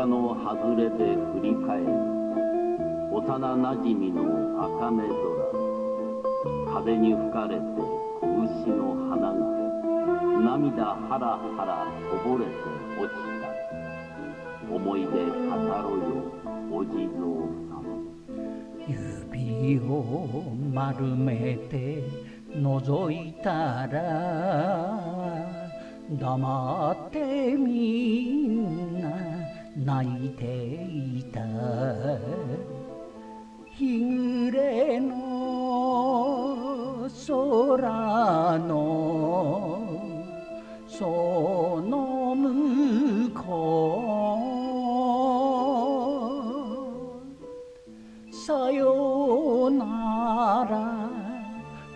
の外れで振り返る幼なじみの茜空。風に吹かれて子牛の花が涙はらはらこぼれて落ちた。思い出語ろよお地蔵さん。指を丸めて覗いたら黙ってみんな泣いていた。日暮れの空のその向こう、さよなら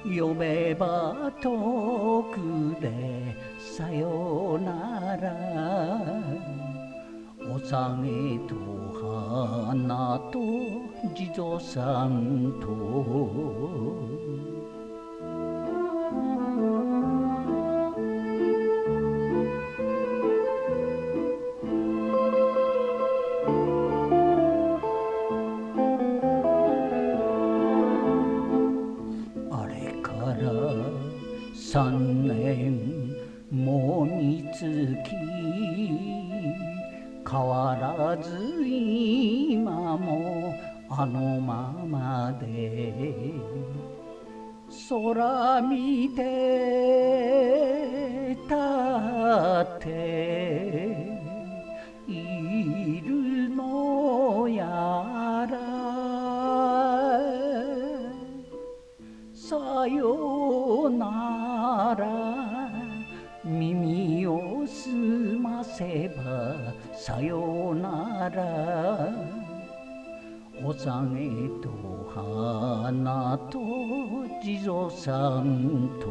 呼べば遠くでさよなら。おさげと花と地蔵さんと。あれから3年もみつき、変わらず今もあのままで。空見てたっているのやら。さよなら耳を澄ませばさよなら。おさげと花と地蔵さんと。